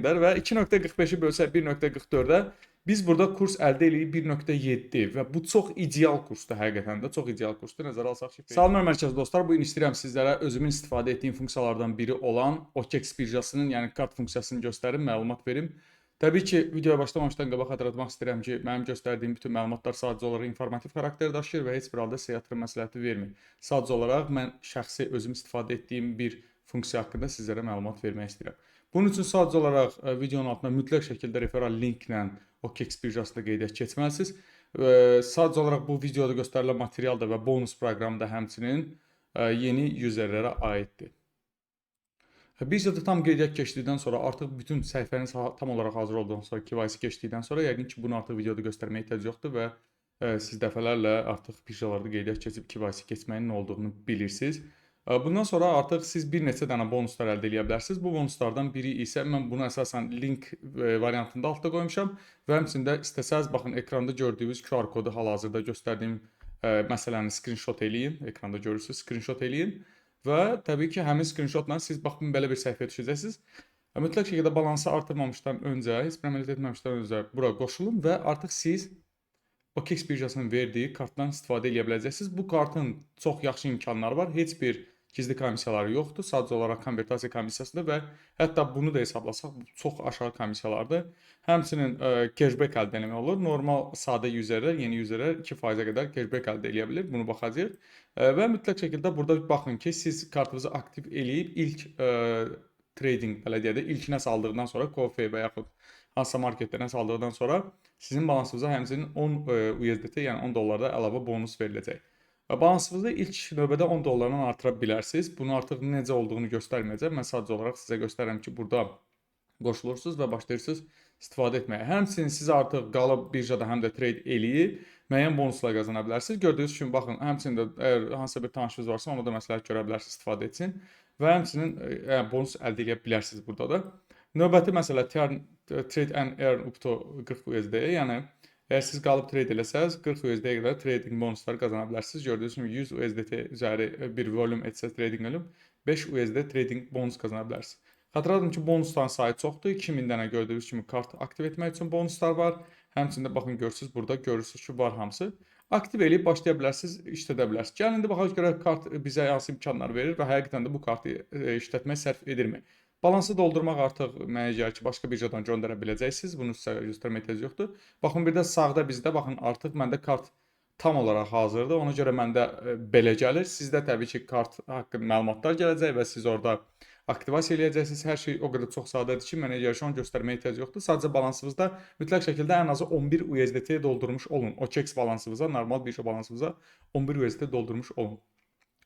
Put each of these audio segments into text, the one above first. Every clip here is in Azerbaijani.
və 2.45-i bölsək 1.44-ə biz burada kurs əldə edirik 1.7 və bu çox ideal kursdur həqiqətən də, çox ideal kursdur. Nəzərə alsaq ki, salam mərkəzi dostlar, bu gün istəyirəm sizlərə özümün istifadə etdiyim funksiyalardan biri olan OKEX birjasının, yəni kart funksiyasını göstərim, məlumat verim. Təbii ki, videoya başlamamışdan qabaq xatırlatmaq istəyirəm ki, mənim göstərdiyim bütün məlumatlar sadəcə olaraq informativ xarakter daşıyır və heç bir halda sizə yatırım məsləhəti vermir. Sadəcə olaraq mən şəxsi özüm istifadə etdiyim bir funksiya haqqında sizlərə məlumat vermək istəyirəm. Bunun üçün sadəcə olaraq videonun altına mütləq şəkildə referal linklə OKEX birjasında qeydiyyat keçməlisiniz. Sadəcə olaraq bu videoda göstərilən material da və bonus proqramı da həmçinin yeni userlərə aiddir. Birjada tam qeydiyyat keçdikdən sonra artıq bütün səhifəniz tam olaraq hazır olduqdan sonra, KYC keçdikdən sonra yəqin ki, bunu artıq videoda göstərməyə ehtiyac yoxdur və siz dəfələrlə artıq birjalarda qeydiyyat keçib KYC keçməyin nə olduğunu bilirsiniz. Bundan sonra artıq siz bir neçə dənə bonuslar əldə edə bilərsiniz. Bu bonuslardan biri isə mən bunu əsasən link variantında altda qoymuşam və həmçində istəsəz baxın ekranda gördüyünüz QR kodu hal-hazırda göstərdiyim məsələni screenshot eləyin. Ekranda görürsünüz, screenshot eləyin və təbii ki, həmin screenshotla siz baxın belə bir səhifəyə düşəcəksiniz. Mütləq şəkildə balansı artırmamışdan öncə, heç bir əməliyyat etməmişdən öncə bura qoşulun və artıq siz OKEX birjasının verdiyi kartdan istifadə edə biləcəksiniz. Bu kartın çox yaxşı imkanları var. Heç bir gizli komissiyaları yoxdur. Sadəcə olaraq konvertasiya komissiyasıdır və hətta bunu da hesablasaq çox aşağı komissiyalardır. Həmçinin cashback əldə etmək olur. Normal sadə userlər, yeni userlər 2%-ə qədər cashback əldə edə bilər. Bunu baxacağıq. Və mütləq şəkildə burada baxın ki, siz kartınızı aktiv eləyib ilk trading belə deyək də ilkinə saldığından sonra Coffee və yaxud hansısa marketdə nəsə aldıqdan sonra sizin balansınıza həmçinin 10 USDT, yəni 10 dollarda əlavə bonus veriləcək. Və balansınızı ilk növbədə 10 dollardan artıra bilərsiniz. Bunu artıq necə olduğunu göstərməyəcəm. Mən sadəcə olaraq sizə göstərirəm ki, burada qoşulursunuz və başlayırsınız istifadə etməyə. Həmçinin siz artıq qalıb birjada həm də trade eləyib müəyyən bonuslar qazana bilərsiniz. Gördüyünüz kimi baxın, həmçinin də əgər hansısa bir tanışınız varsa, ona da məsləhət görə bilərsiniz, istifadə etsin və həmçinin bonus əldə edə bilərsiniz burada da. Növbəti məsələ trade and earn up to 40 USD, yəni əgər siz qalıb trade eləsəz 40 USD-yə qədər trading bonusları qazana bilərsiniz. Gördüyünüz kimi 100 USDT üzəri bir volüm etsə trading ölüm 5 USD trading bonus qazana bilərsiniz. Xatırladım ki, bonusların sayı çoxdur. 2000 dənə gördüyünüz kimi kart aktiv etmək üçün bonuslar var. Həmçində baxın görürsüz burada görürsüz ki, var hamısı. Aktiv eləyib başlaya bilərsiniz, işlədə bilərsiniz. Gəlin indi baxaq görə kart bizə hansı imkanlar verir və həqiqətən də bu kartı işlətmək sərf edirmi? Balansı doldurmaq artıq mənə gəlir ki, başqa birjadan göndərə biləcəksiniz. Bunu sizə göstərməyə ehtiyac yoxdur. Baxın, bir də sağda bizdə baxın artıq məndə kart tam olaraq hazırdır. Ona görə məndə belə gəlir. Sizdə təbii ki, kart haqqında məlumatlar gələcək və siz orada aktivasiya eləyəcəksiniz. Hər şey o qədər çox sadədir ki, mənə gəlir ki, onu göstərməyə ehtiyac yoxdur. Sadəcə balansınızda mütləq şəkildə ən azı 11 USDT doldurmuş olun. OKEX balansınıza, normal birja balansınıza 11 USDT doldurmuş olun.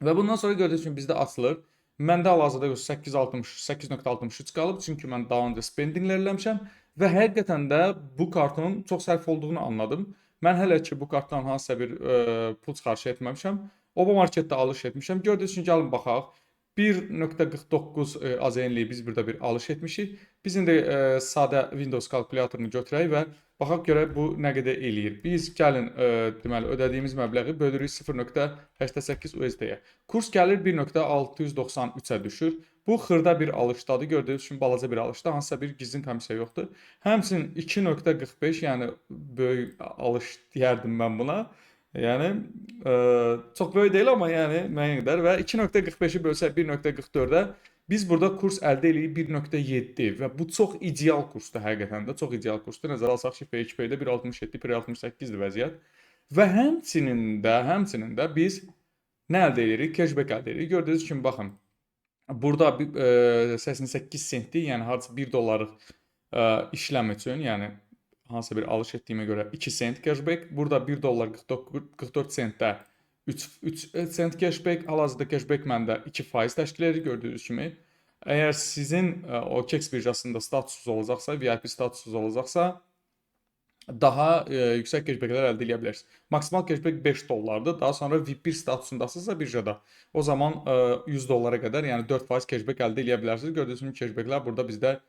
Və bundan sonra gördüyünüz kimi bizdə açılır. Məndə hal-hazırda 8.63 qalıb, çünki mən daha öncə spendinglər eləmişəm və həqiqətən də bu kartın çox sərf olduğunu anladım. Mən hələ ki bu kartdan hansısa bir pul çıxarış etməmişəm. Oba marketdə alış etmişəm. Gördüyünüz kimi gəlin baxaq. 1.49 AZN-lik biz burada bir alış etmişik. Biz indi sadə Windows kalkulyatorunu götürək və baxaq görək bu nə qədər eləyir. Biz gəlin deməli ödədiyimiz məbləği bölürük 0.88 USD-yə. Kurs gəlir 1.693-ə düşür. Bu xırda bir alışdadır. Gördüyünüz kimi balaca bir alışda, hansısa bir gizlin komissiya yoxdur. Həmçinin 2.45, yəni böyük alış deyərdim mən buna. Yəni çox böyük deyil, amma yəni müəyyən qədər və 2.45-i bölsək 1.44-ə biz burada kurs əldə edirik 1.7 və bu çox ideal kursdur həqiqətən də, çox ideal kursdur. Nəzərə alsaq ki, PHP-də 1.67, 1.68-dir vəziyyət. Və həmçinin də biz nə əldə edirik? Cashback əldə edirik. Gördüyünüz kimi baxın. Burada 88 sentdir, yəni hardasa 1 dollarlıq işləm üçün, yəni hansısa bir alış etdiyimə görə 2 sent cashback. Burada 1 dollar 44 sentdə 3 sent cashback. Hal-hazırda cashback məndə 2% təşkil edir gördüyünüz kimi. Əgər sizin OKEX birjasında statusunuz olacaqsa, VIP statusunuz olacaqsa, daha yüksək cashbacklər əldə edə bilərsiniz. Maksimal cashback 5 dollardır. Daha sonra VIP1 statusundasınızsa birjada, o zaman 100 dollara qədər, yəni 4% cashback əldə edə bilərsiniz. Gördüyünüz kimi cashbacklər burada bizdə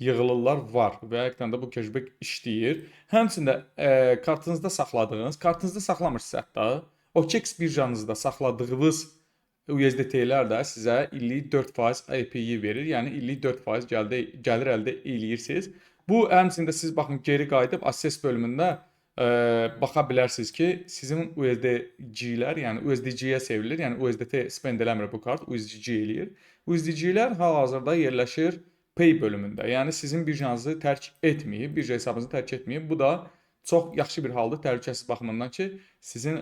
yığılırlar var və həqiqətən də bu cashback işləyir. Həmçində kartınızda saxladığınız, kartınızda saxlamırsınız hətta, OKEX birjanızda saxladığınız USDT-lər də sizə illik 4% APY verir. Yəni illik 4% gəlir əldə eləyirsiniz. Bu həmçinin də siz baxın geri qayıdıb assess bölümündə baxa bilərsiniz ki, sizin USDC-lər, yəni USDC-yə çevrilir. Yəni USDT spend eləmir bu kart, USDC eləyir. USDC-lər hal-hazırda yerləşir Pay bölümündə. Yəni sizin birjanızı tərk etməyib, birja hesabınızı tərk etməyib. Bu da çox yaxşı bir haldır təhlükəsiz baxımından ki, sizin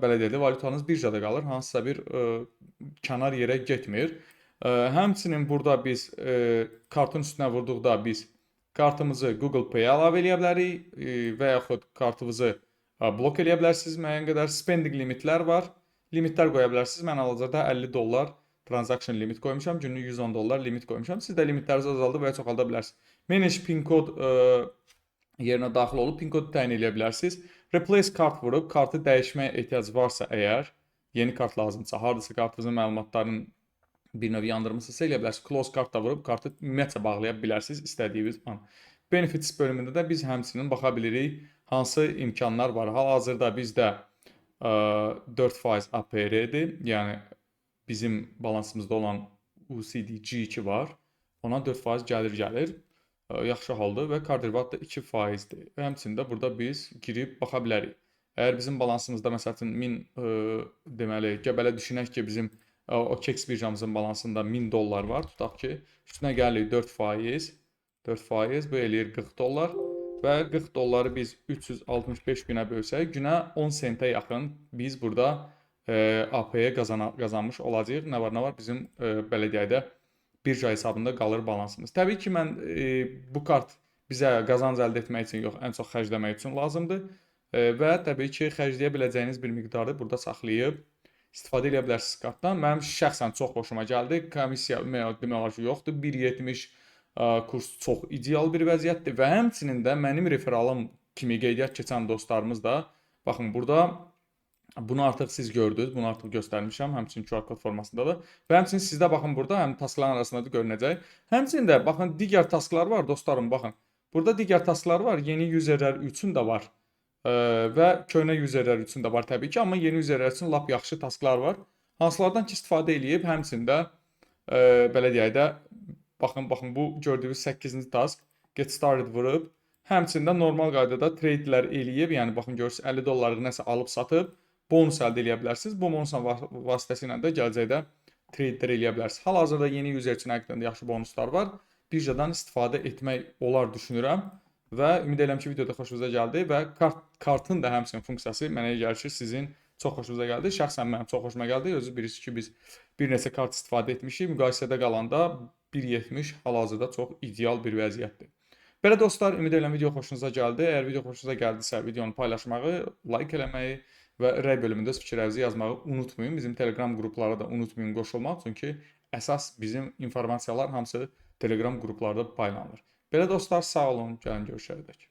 belə deyək də valyutanız birjada qalır, hansısa bir kənar yerə getmir. Həmçinin burada biz kartın üstünə vurduqda biz kartımızı Google Pay-ə əlavə eləyə bilərik və yaxud kartınızı blok eləyə bilərsiniz müəyyən qədər. Spending limitlər var. Limitlər qoya bilərsiniz. Mən hal-hazırda $50 transaction limit qoymuşam. Günlük $110 limit qoymuşam. Siz də limitlərinizi azalda və ya çoxalda bilərsiniz. Manage pin kod yerinə daxil olub pin kodu təyin edə bilərsiniz. Replace kart vurub kartı dəyişməyə ehtiyac varsa əgər, yeni kart lazımsa, hardasa kartınızın məlumatlarının bir növ yandırmışsınızsa eləyə bilərsiniz. Close kart da vurub kartı ümumiyyətlə bağlaya bilərsiniz istədiyiniz an. Benefits bölümündə də biz həmçinin baxa bilirik hansı imkanlar var. Hal-hazırda bizdə 4% APR-dir. Yəni bizim balansımızda olan USD G2 var. Ona 4% gəlir. Yaxşı haldır və Cardrivat da 2%dir. Və həmçində burada biz girib baxa bilərik. Əgər bizim balansımızda məsələn 1000 deməli gəbələ düşünək ki, bizim OKEX birjamızın balansında $1000 var. Tutaq ki, üstünə gəlirik 4%. 4% bu eləyir $40 və $40 biz 365 günə bölsək, günə 10 sentə yaxın biz burada AP-yə qazanmış olacağıq. Nə var? Bizim belə deyək də birja hesabında qalır balansımız. Təbii ki, mən bu kart bizə qazanc əldə etmək üçün yox, ən çox xərcləmək üçün lazımdır və təbii ki, xərcləyə biləcəyiniz bir miqdarı burada saxlayıb istifadə edə bilərsiniz kartdan. Mənim şəxsən çox xoşuma gəldi. Komissiya demək olar ki, yoxdur. 1.70 kurs çox ideal bir vəziyyətdir və həmçinin də mənim referalım kimi qeydiyyat keçən dostlarımız da baxın burada bunu artıq siz gördünüz, bunu artıq göstərmişəm, həmçinin QR kod formasında da. Və həmçinin sizdə baxın burada həm taskların arasında da görünəcək. Həmçinin də baxın digər tasklar var dostlarım, baxın. Burada digər tasklar var, yeni userlər üçün də var. Və köhnə userlər üçün də var təbii ki, amma yeni userlər üçün lap yaxşı tasklar var. Hansılardan ki istifadə eləyib, həmçində belə deyək də baxın bu gördüyünüz 8-ci task get started vurub, həmçində normal qaydada tradelər eləyib, yəni baxın görürsünüz $50 nəsə alıb satıb bonus əldə edə bilərsiniz. Bu bonusun vasitəsilə də gələcəkdə tradelər eləyə bilərsiniz. Hal-hazırda yeni user üçün həqiqətən də yaxşı bonuslar var. Birjadan istifadə etmək olar düşünürəm və ümid edirəm ki, videoda xoşunuza gəldi və kartın da həmçinin funksiyası mənə gəlir ki, sizin çox xoşunuza gəldi. Şəxsən mənim çox xoşuma gəldi. Özü bilirsiniz ki, biz bir neçə kart istifadə etmişik. Müqayisədə qalanda 1.70 hal-hazırda çox ideal bir vəziyyətdir. Belə dostlar, ümid edirəm video xoşunuza gəldi. Əgər video xoşunuza gəldisə, videonu paylaşmağı, like eləməyi və rəy bölümündə öz fikirlərinizi yazmağı unutmayın. Bizim Telegram qruplara da unutmayın qoşulmaq. Çünki əsas bizim informasiyalar hamısı Telegram qruplarda paylanır. Belə dostlar, sağ olun, gəlin görüşərik.